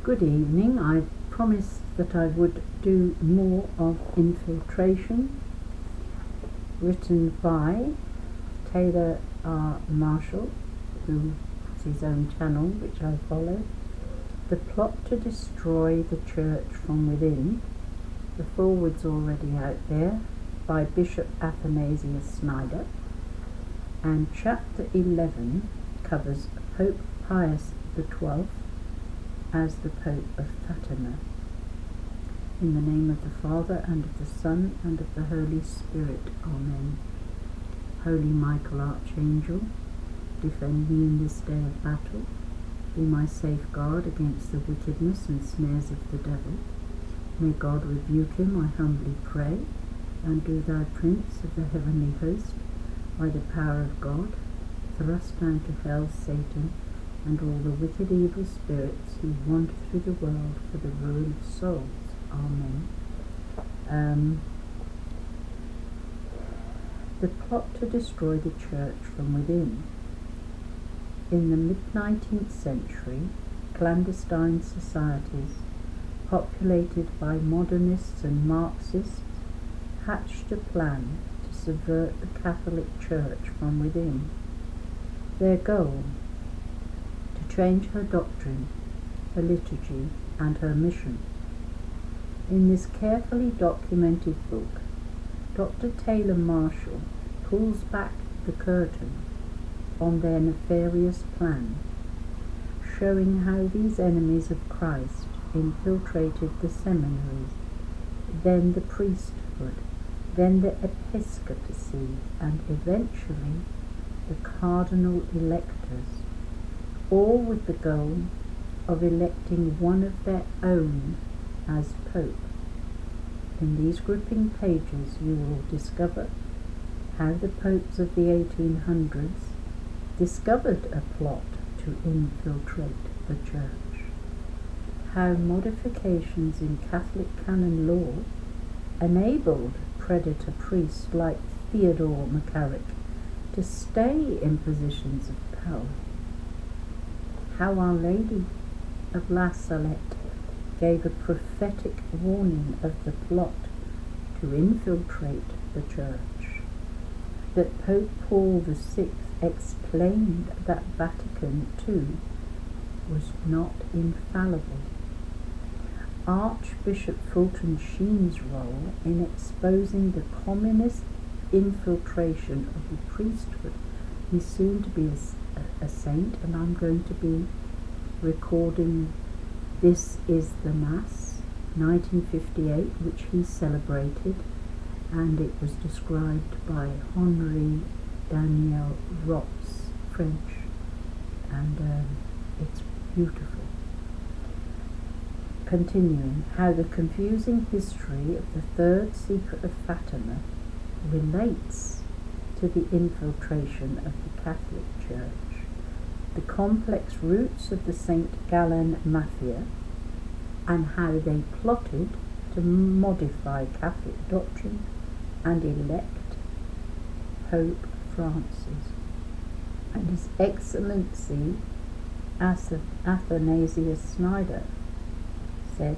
Good evening. I promised that I would do more of Infiltration, written by Taylor R. Marshall, who has his own channel which I follow. The plot to destroy the church from within. The foreword's already out there, by Bishop Athanasius Schneider. And chapter 11 covers Pope Pius XII as the Pope of Fatima. In the name of the Father, and of the Son, and of the Holy Spirit. Amen. Holy Michael, Archangel, defend me in this day of battle. Be my safeguard against the wickedness and snares of the devil. May God rebuke him, I humbly pray. And do thou, Prince of the heavenly host, by the power of God, thrust down to hell Satan and all the wicked evil spirits who wander through the world for the ruin of souls. Amen. The plot to destroy the church from within. In the mid-19th century, clandestine societies, populated by modernists and Marxists, hatched a plan to subvert the Catholic Church from within. Their goal: to change her doctrine, her liturgy, and her mission. In this carefully documented book, Dr. Taylor Marshall pulls back the curtain on their nefarious plan, showing how these enemies of Christ infiltrated the seminaries, then the priesthood, then the episcopacy, and eventually the cardinal electors, all with the goal of electing one of their own as Pope. In these gripping pages you will discover how the popes of the 1800s discovered a plot to infiltrate the church, how modifications in Catholic canon law enabled predator priests like Theodore McCarrick to stay in positions of power, how Our Lady of La Salette gave a prophetic warning of the plot to infiltrate the church, that Pope Paul VI explained that Vatican II was not infallible, Archbishop Fulton Sheen's role in exposing the communist infiltration of the priesthood. He's soon to be a saint, and I'm going to be recording This is the Mass, 1958, which he celebrated, and it was described by Henri Daniel Rops, French, and it's beautiful. Continuing, how the confusing history of the third secret of Fatima relates to the infiltration of the Catholic Church, the complex roots of the St. Gallen Mafia, and how they plotted to modify Catholic doctrine and elect Pope Francis. And His Excellency Athanasius Schneider said,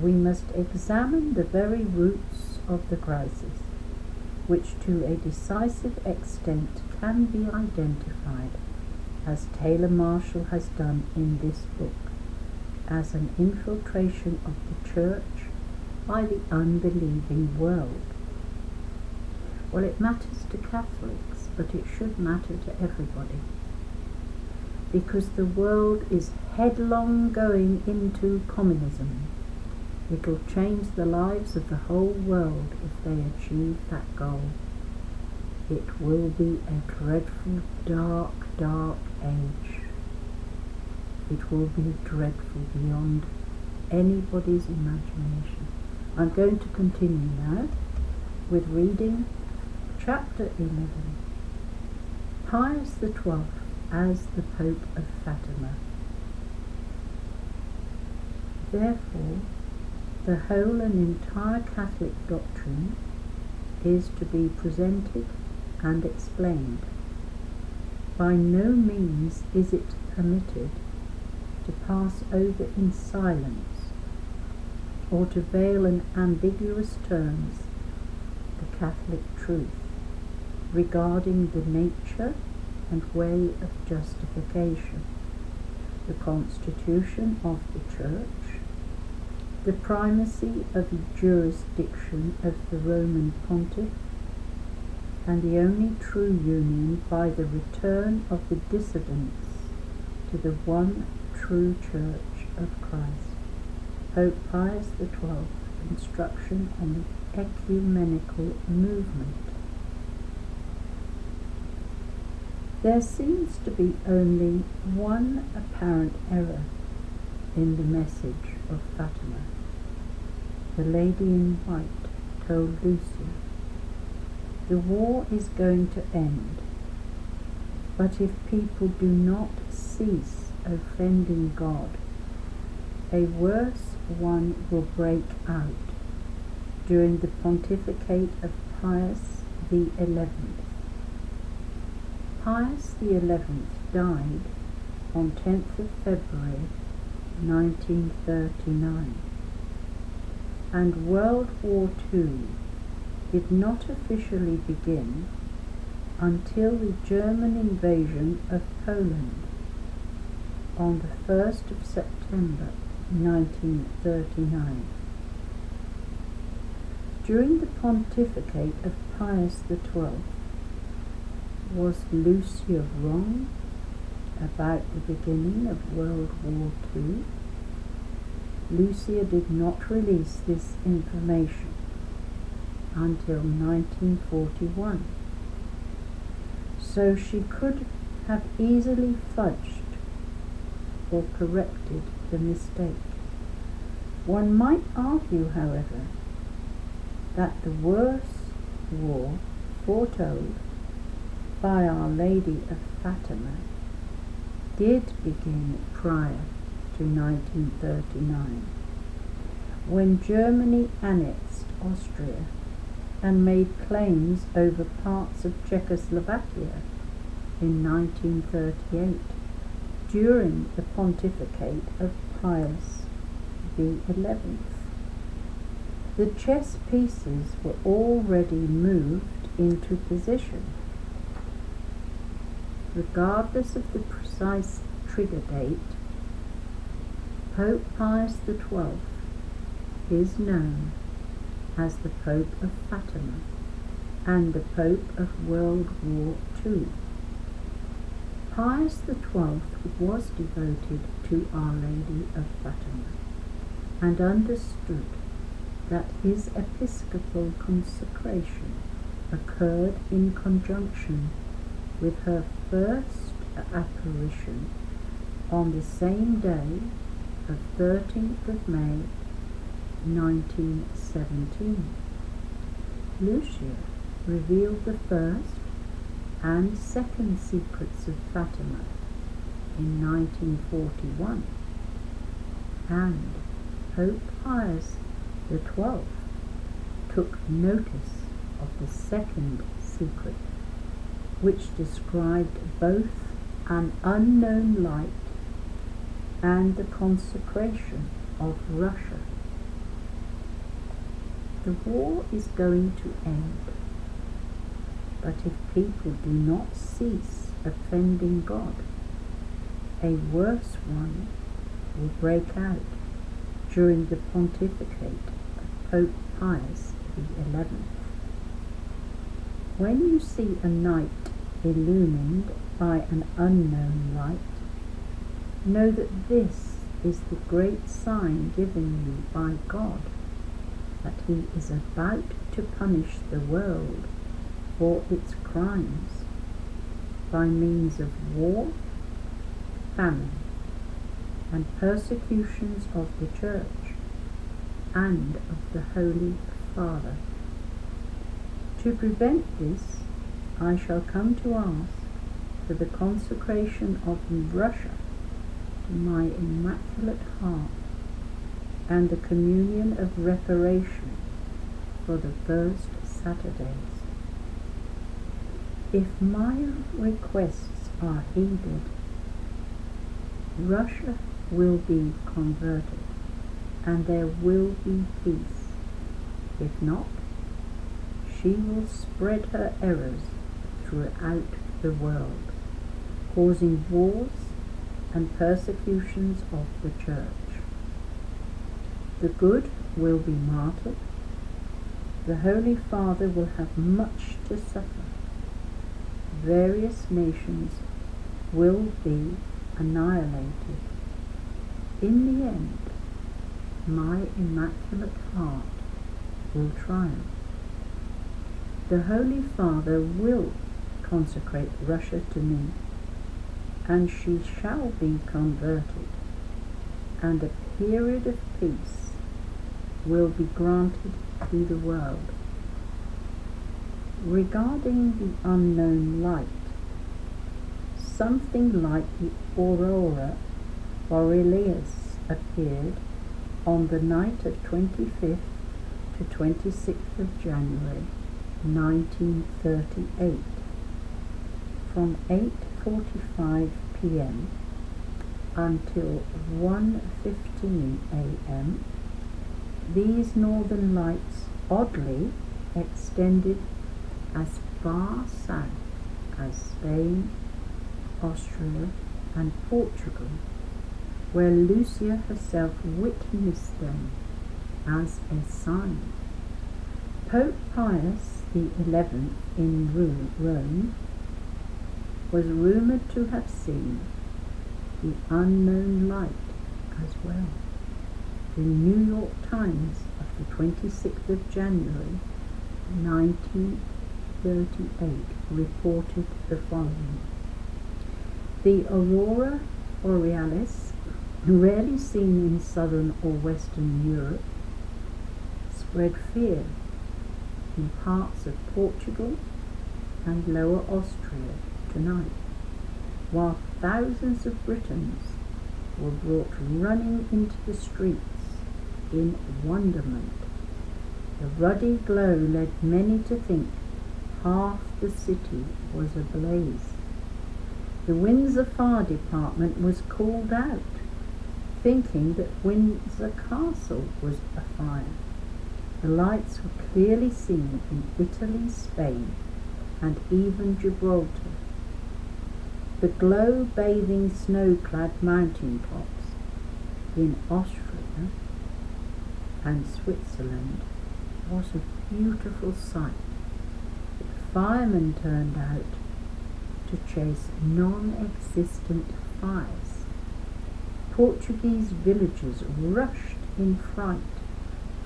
"We must examine the very roots of the crisis, which to a decisive extent can be identified, as Taylor Marshall has done in this book, as an infiltration of the church by the unbelieving world." Well, it matters to Catholics, but it should matter to everybody, because the world is headlong going into communism. It'll change the lives of the whole world if they achieve that goal. It will be a dreadful, dark, dark age. It will be dreadful beyond anybody's imagination. I'm going to continue now with reading chapter 11. Pius XII as the Pope of Fatima. Therefore, the whole and entire Catholic doctrine is to be presented and explained. By no means is it permitted to pass over in silence or to veil in ambiguous terms the Catholic truth regarding the nature and way of justification, the constitution of the Church, the primacy of jurisdiction of the Roman Pontiff, and the only true union by the return of the dissidents to the one true Church of Christ. Pope Pius XII, Instruction on the Ecumenical Movement. There seems to be only one apparent error in the message of Fatima. The lady in white told Lucia, "The war is going to end, but if people do not cease offending God, a worse one will break out during the pontificate of Pius XI. Pius XI died on 10th of February 1939, and World War II did not officially begin until the German invasion of Poland on the 1st of September 1939. During the pontificate of Pius XII, was Lucia wrong about the beginning of World War II? Lucia did not release this information until 1941, so she could have easily fudged or corrected the mistake. One might argue, however, that the worse war foretold by Our Lady of Fatima did begin prior to 1939, when Germany annexed Austria and made claims over parts of Czechoslovakia in 1938 during the pontificate of Pius XI. The chess pieces were already moved into position. Regardless of the precise trigger date, Pope Pius XII is known as the Pope of Fatima and the Pope of World War II. Pius XII was devoted to Our Lady of Fatima and understood that his episcopal consecration occurred in conjunction with her first apparition on the same day of 13th of May 1917. Lucia revealed the first and second secrets of Fatima in 1941, and Pope Pius XII took notice of the second secret, which described both an unknown light and the consecration of Russia. The war is going to end, but if people do not cease offending God, a worse one will break out during the pontificate of Pope Pius XI. When you see a night illumined by an unknown light, know that this is the great sign given you by God, that He is about to punish the world for its crimes by means of war, famine, and persecutions of the Church and of the Holy Father. To prevent this, I shall come to ask for the consecration of Russia to my Immaculate Heart and the communion of reparation for the first Saturdays. If my requests are heeded, Russia will be converted, and there will be peace. If not, she will spread her errors throughout the world, causing wars and persecutions of the church. The good will be martyred. The Holy Father will have much to suffer. Various nations will be annihilated. In the end, my Immaculate Heart will triumph. The Holy Father will consecrate Russia to me, and she shall be converted, and a period of peace will be granted to the world. Regarding the unknown light, something like the aurora borealis appeared on the night of 25th to 26th of January 1938. From 8:45 p.m. until 1:15 a.m., these northern lights oddly extended as far south as Spain, Austria, and Portugal, where Lucia herself witnessed them as a sign. Pope Pius XI in Rome was rumoured to have seen the unknown light as well. The New York Times of the 26th of January 1938 reported the following: the aurora borealis, rarely seen in southern or western Europe, spread fear in parts of Portugal and Lower Austria tonight, while thousands of Britons were brought running into the streets in wonderment. The ruddy glow led many to think half the city was ablaze. The Windsor Fire Department was called out, thinking that Windsor Castle was afire. The lights were clearly seen in Italy, Spain, and even Gibraltar. The glow-bathing snow-clad mountain tops in Austria and Switzerland was a beautiful sight. The firemen turned out to chase non-existent fires. Portuguese villagers rushed in fright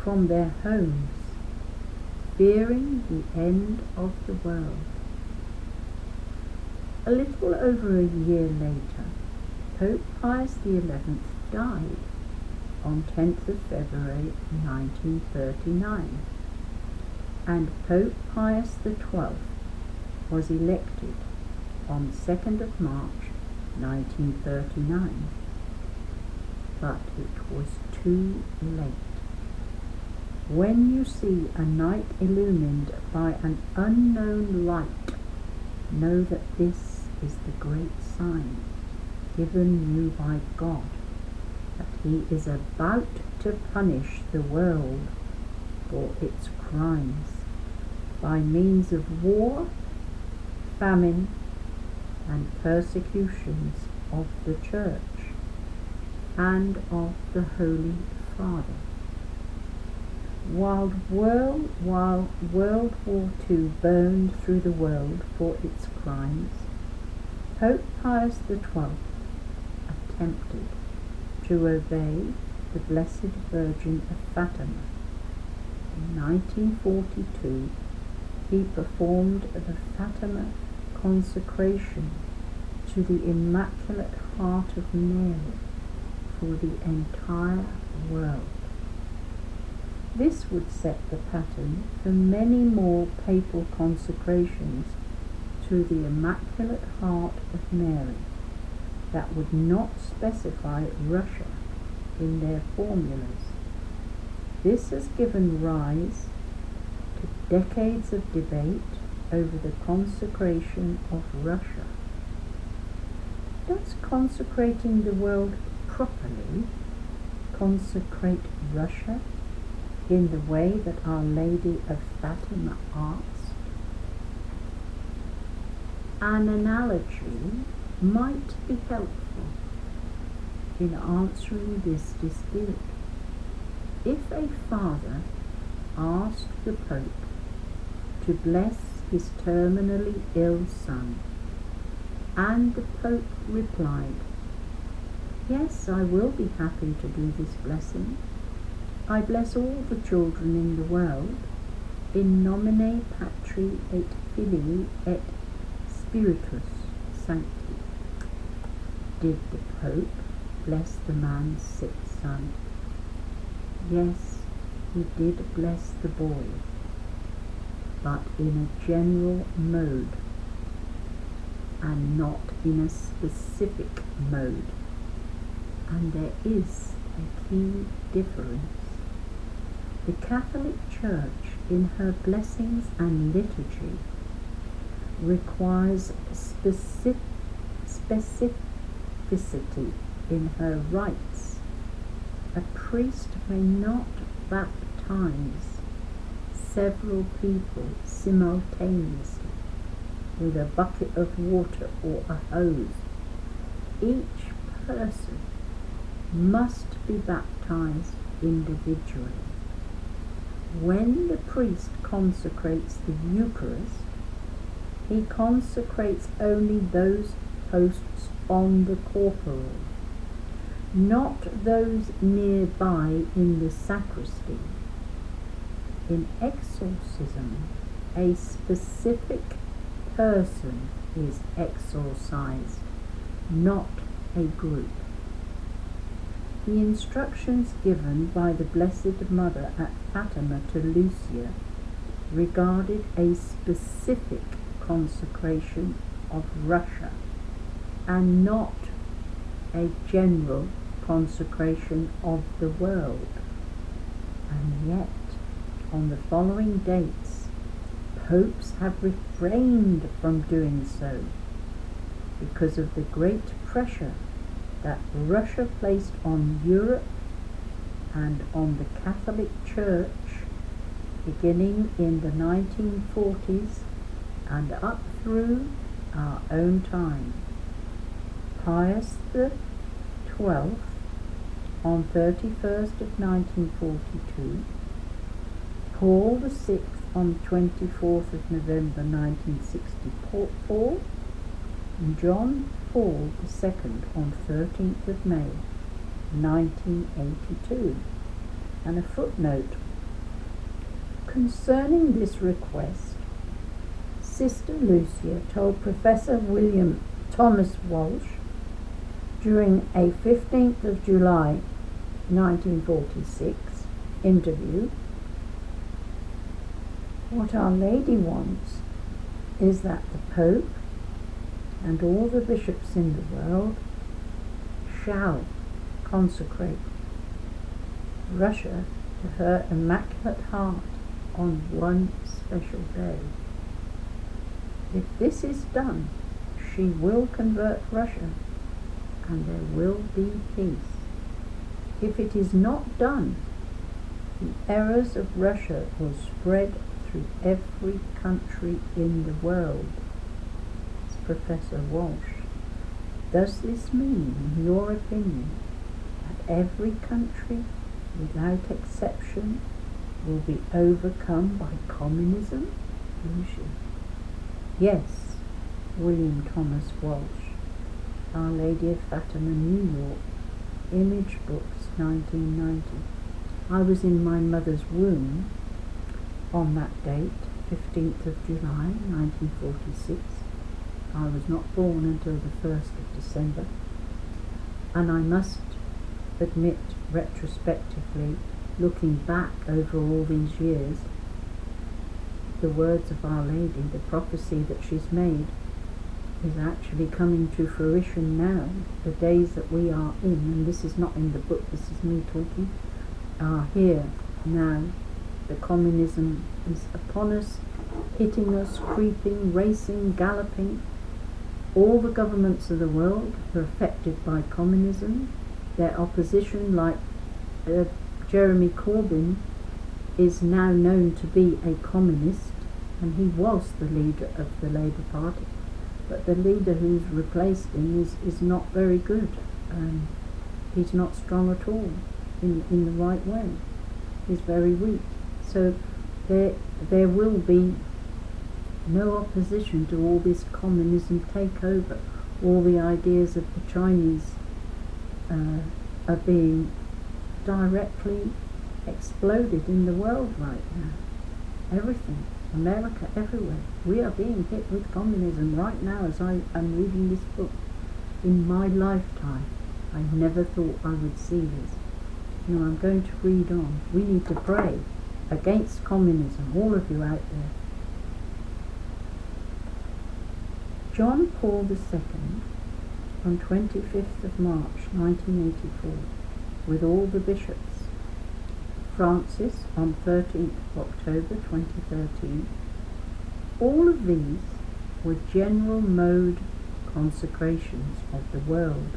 from their homes, fearing the end of the world. A little over a year later, Pope Pius XI died on 10th of February 1939, and Pope Pius XII was elected on 2nd of March 1939. But it was too late. When you see a night illumined by an unknown light, know that this is the great sign given you by God, that He is about to punish the world for its crimes by means of war, famine, and persecutions of the Church and of the Holy Father. While World War II burned through the world for its crimes, Pope Pius XII attempted to obey the Blessed Virgin of Fatima. In 1942, he performed the Fatima consecration to the Immaculate Heart of Mary for the entire world. This would set the pattern for many more papal consecrations to the Immaculate Heart of Mary that would not specify Russia in their formulas. This has given rise to decades of debate over the consecration of Russia. Does consecrating the world properly consecrate Russia in the way that Our Lady of Fatima asked? An analogy might be helpful in answering this dispute. If a father asked the Pope to bless his terminally ill son, and the Pope replied, "Yes, I will be happy to do this blessing. I bless all the children in the world, in nomine Patri et Filii et Spiritus Sancti." Did the Pope bless the man's sick son? Yes, he did bless the boy, but in a general mode, and not in a specific mode. And there is a key difference. The Catholic Church, in her blessings and liturgy, requires specificity in her rites. A priest may not baptize several people simultaneously with a bucket of water or a hose. Each person must be baptized individually. When the priest consecrates the Eucharist, he consecrates only those hosts on the corporal, not those nearby in the sacristy. In exorcism, a specific person is exorcised, not a group. The instructions given by the Blessed Mother at Fatima to Lucia regarded a specific consecration of Russia, and not a general consecration of the world. And yet, on the following dates, popes have refrained from doing so because of the great pressure that Russia placed on Europe and on the Catholic Church beginning in the 1940s and up through our own time. Pius XII, on 31st of 1942, Paul VI on 24th of November 1964, and John Paul II on 13th of May 1982. And a footnote. Concerning this request, Sister Lucia told Professor William Thomas Walsh during a 15th of July 1946 interview, "What Our Lady wants is that the Pope and all the bishops in the world shall consecrate Russia to her Immaculate Heart on one special day. If this is done, she will convert Russia, and there will be peace. If it is not done, the errors of Russia will spread through every country in the world." It's Professor Walsh. Does this mean, in your opinion, that every country, without exception, will be overcome by communism? Lucia. Yes, William Thomas Walsh, Our Lady of Fatima, New York, Image Books, 1990. I was in my mother's womb on that date, 15th of July, 1946. I was not born until the 1st of December. And I must admit, retrospectively, looking back over all these years, the words of Our Lady, the prophecy that she's made, is actually coming to fruition now. The days that we are in, and this is not in the book, this is me talking, are here now. The communism is upon us, hitting us, creeping, racing, galloping. All the governments of the world are affected by communism. Their opposition, like Jeremy Corbyn, is now known to be a communist, and he was the leader of the Labour Party. But the leader who's replaced him is not very good. He's not strong at all in the right way. He's very weak. So there will be no opposition to all this communism takeover. All the ideas of the Chinese are being directly exploded in the world right now. Everything. America, everywhere. We are being hit with communism right now as I am reading this book. In my lifetime, I never thought I would see this. No, I'm going to read on. We need to pray against communism, all of you out there. John Paul II, on 25th of March 1984, with all the bishops. Francis on 13th of October 2013. All of these were general mode consecrations of the world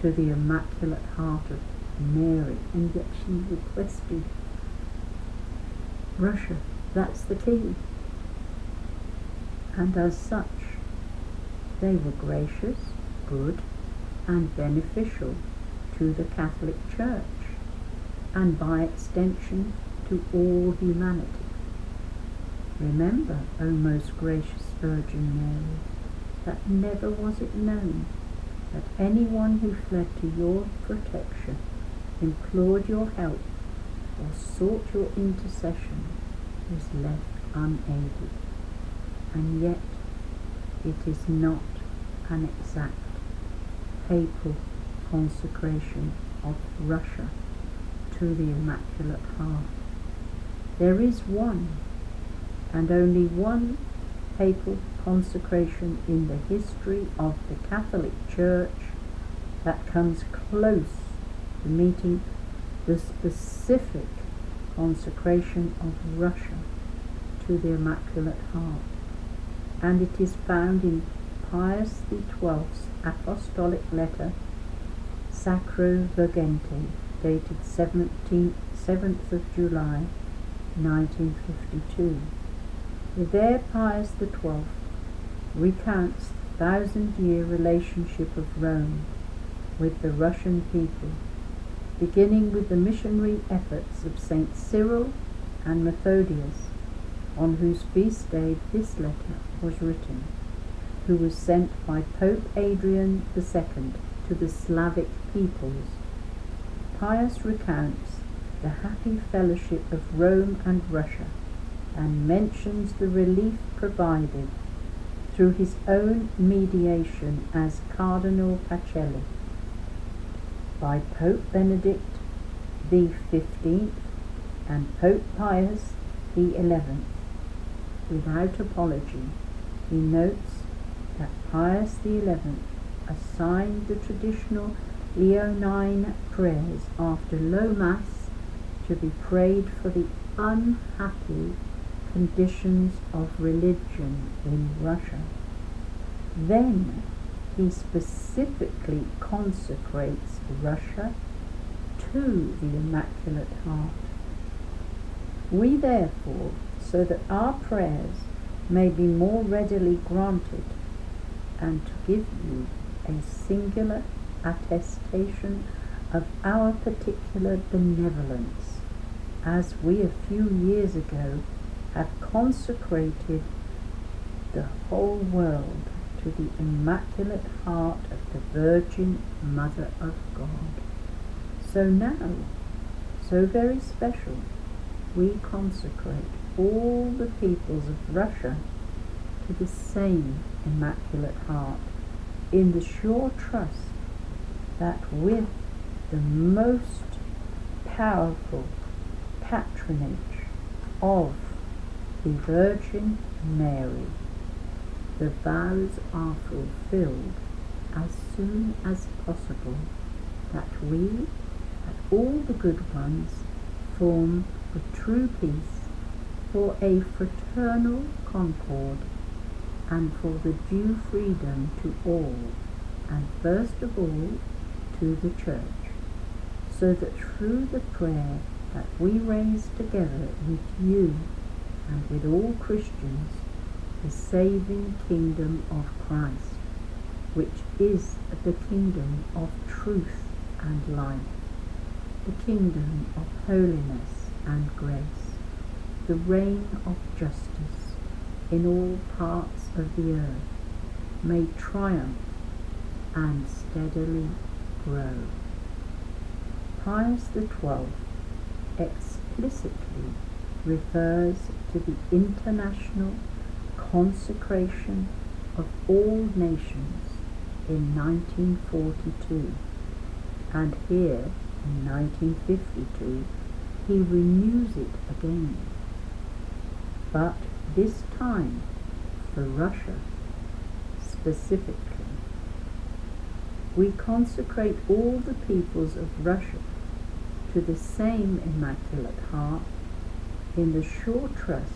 to the Immaculate Heart of Mary, and yet she requested Russia. That's the key. And as such, they were gracious, good, and beneficial to the Catholic Church, and by extension to all humanity. Remember, O most gracious Virgin Mary, that never was it known that anyone who fled to your protection, implored your help, or sought your intercession was left unaided. And yet it is not an exact papal consecration of Russia to the Immaculate Heart. There is one, and only one, papal consecration in the history of the Catholic Church that comes close to meeting the specific consecration of Russia to the Immaculate Heart, and it is found in Pius XII's Apostolic Letter Sacro Virgente, dated 7th of July 1952. There Pius XII recounts the 1,000-year relationship of Rome with the Russian people, beginning with the missionary efforts of St. Cyril and Methodius, on whose feast day this letter was written, who was sent by Pope Adrian II to the Slavic peoples. Pius recounts the happy fellowship of Rome and Russia, and mentions the relief provided through his own mediation as Cardinal Pacelli by Pope Benedict XV and Pope Pius XI. Without apology, he notes that Pius XI assigned the traditional Leonine prayers after Low Mass to be prayed for the unhappy conditions of religion in Russia. Then he specifically consecrates Russia to the Immaculate Heart. We therefore, so that our prayers may be more readily granted, and to give you a singular attestation of our particular benevolence, as we a few years ago have consecrated the whole world to the Immaculate Heart of the Virgin Mother of God. So now, so very special, we consecrate all the peoples of Russia to the same Immaculate Heart, in the sure trust that with the most powerful patronage of the Virgin Mary, the vows are fulfilled as soon as possible, that we, and all the good ones, form a true peace, for a fraternal concord, and for the due freedom to all, and first of all to the Church. so that through the prayer that we raise together with you and with all Christians, the saving kingdom of Christ, which is the kingdom of truth and life, the kingdom of holiness and grace, the reign of justice in all parts of the earth, may triumph and steadily grow. Pius XII explicitly refers to the international consecration of all nations in 1942, and here in 1952 he renews it again, but this time for Russia specifically. We consecrate all the peoples of Russia to the same Immaculate Heart in the sure trust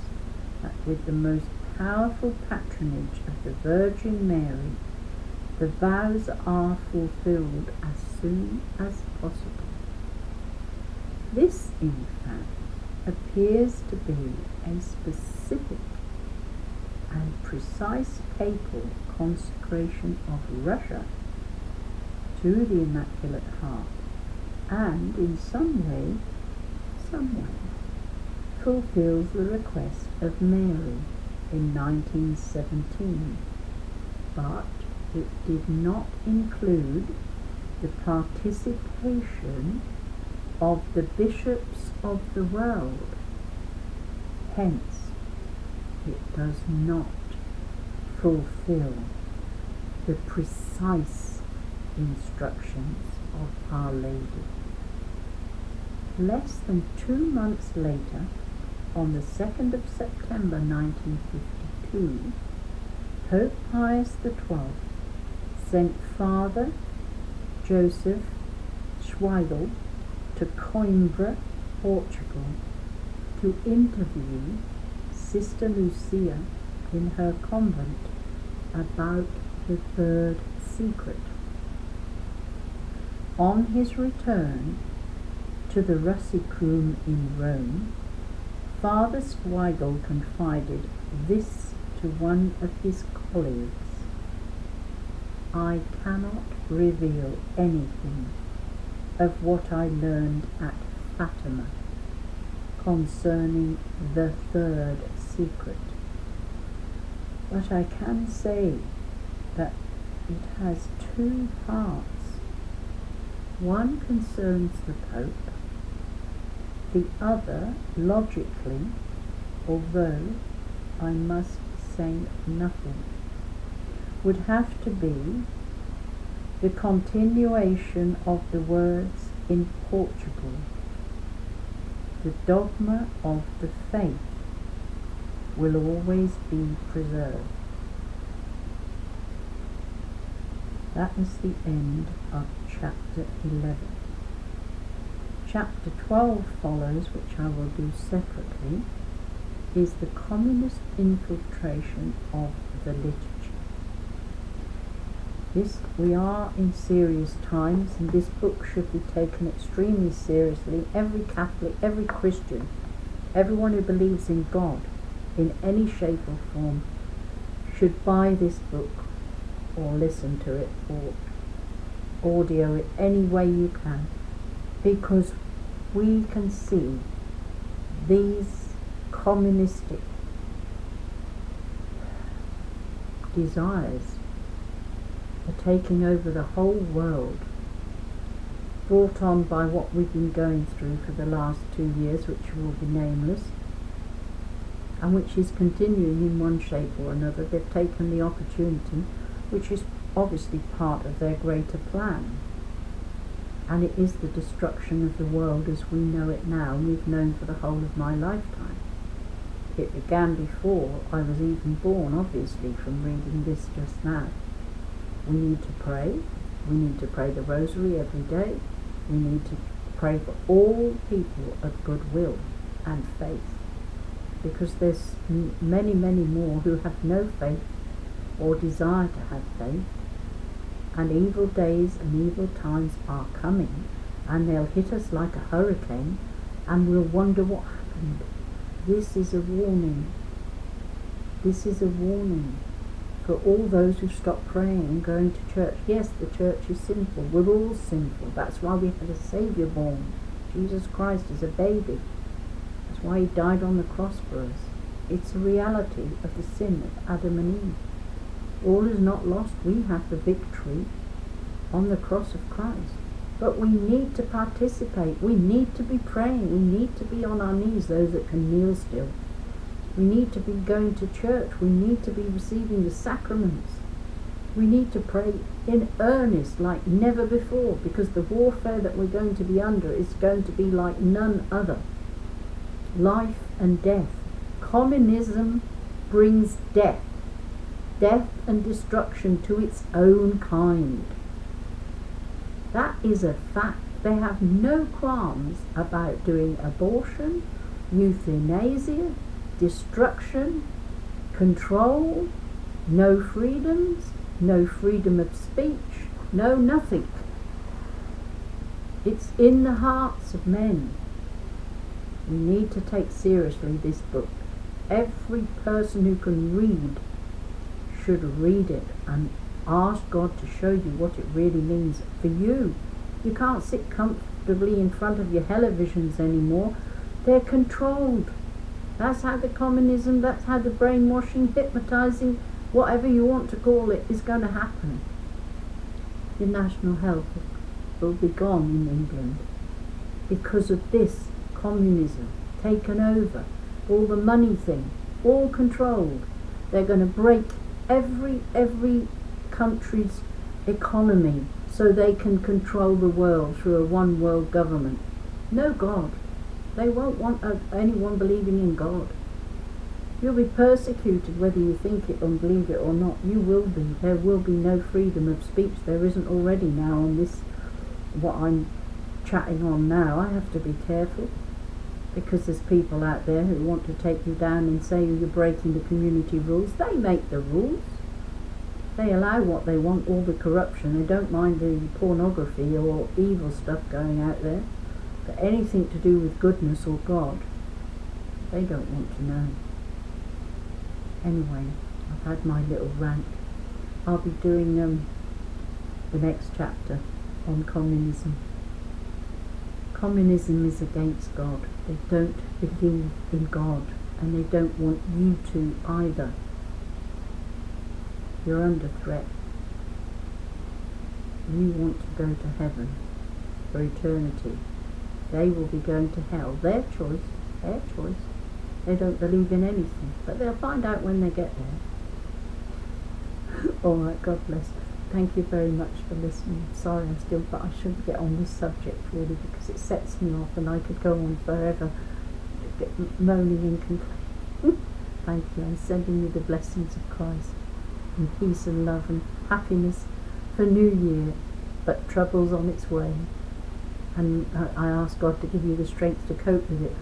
that with the most powerful patronage of the Virgin Mary, the vows are fulfilled as soon as possible. This, in fact, appears to be a specific and precise papal consecration of Russia to the Immaculate Heart, and in some way, fulfills the request of Mary in 1917, but it did not include the participation of the bishops of the world. Hence, it does not fulfill the precise instructions of Our Lady. Less than 2 months later, on the 2nd of September 1952, Pope Pius XII sent Father Joseph Schneeider to Coimbra, Portugal, to interview Sister Lucia in her convent about the third secret. On his return to the Rusicum in Rome, Father Schneeider confided this to one of his colleagues: I cannot reveal anything of what I learned at Fatima concerning the third secret, but I can say that it has 2 parts. One concerns the Pope, the other, logically, although I must say nothing, would have to be the continuation of the words in Portugal: the dogma of the faith will always be preserved. That is the end of chapter 11. Chapter 12 follows, which I will do separately, is the communist infiltration of the liturgy. We are in serious times, and this book should be taken extremely seriously. Every Catholic, every Christian, everyone who believes in God in any shape or form should buy this book or listen to it or audio it any way you can, because we can see these communistic desires are taking over the whole world, brought on by what we've been going through for the last 2 years, which will be nameless, and which is continuing in one shape or another. They've taken the opportunity, which is obviously part of their greater plan, and it is the destruction of the world as we know it now, and we've known for the whole of my lifetime. It began before I was even born, obviously, from reading this just now. We need to pray. We need to pray the rosary every day. We need to pray for all people of goodwill and faith, because there's many, many more who have no faith or desire to have faith, and evil days and evil times are coming, and they'll hit us like a hurricane, and we'll wonder what happened. This is a warning. This is a warning for all those who stop praying and going to church. Yes, the church is sinful. We're all sinful. That's why we had a Saviour born. Jesus Christ is a baby. That's why he died on the cross for us. It's a reality of the sin of Adam and Eve. All is not lost. We have the victory on the cross of Christ. But we need to participate. We need to be praying. We need to be on our knees, those that can kneel still. We need to be going to church. We need to be receiving the sacraments. We need to pray in earnest like never before, because the warfare that we're going to be under is going to be like none other. Life and death. Communism brings death. Death and destruction to its own kind. That is a fact. They have no qualms about doing abortion, euthanasia, destruction, control, no freedoms, no freedom of speech, no nothing. It's in the hearts of men. We need to take seriously this book. Every person who can read should read it and ask God to show you what it really means for you. You can't sit comfortably in front of your televisions anymore. They're controlled. That's how the communism, that's how the brainwashing, hypnotizing, whatever you want to call it, is going to happen. The national health will be gone in England because of this communism taken over. All the money thing, all controlled. They're going to break every country's economy so they can control the world through a one world government. No God. They won't want anyone believing in God. You'll be persecuted whether you think it or believe it or not. You will be. There will be no freedom of speech. There isn't already now on this, what I'm chatting on now. I have to be careful because there's people out there who want to take you down and say you're breaking the community rules. They make the rules. They allow what they want, all the corruption. They don't mind the pornography or evil stuff going out there. But anything to do with goodness or God, they don't want to know. Anyway, I've had my little rant. I'll be doing the next chapter on communism. Communism is against God. They don't believe in God, and they don't want you to either. You're under threat. You want to go to heaven for eternity. They will be going to hell. Their choice. Their choice. They don't believe in anything, but they'll find out when they get there. Alright, God bless. Thank you very much for listening. Sorry but I shouldn't get on this subject really, because it sets me off and I could go on forever moaning and complaining. Thank you. I'm sending you the blessings of Christ and peace and love and happiness for New Year, but trouble's on its way. And I ask God to give you the strength to cope with it.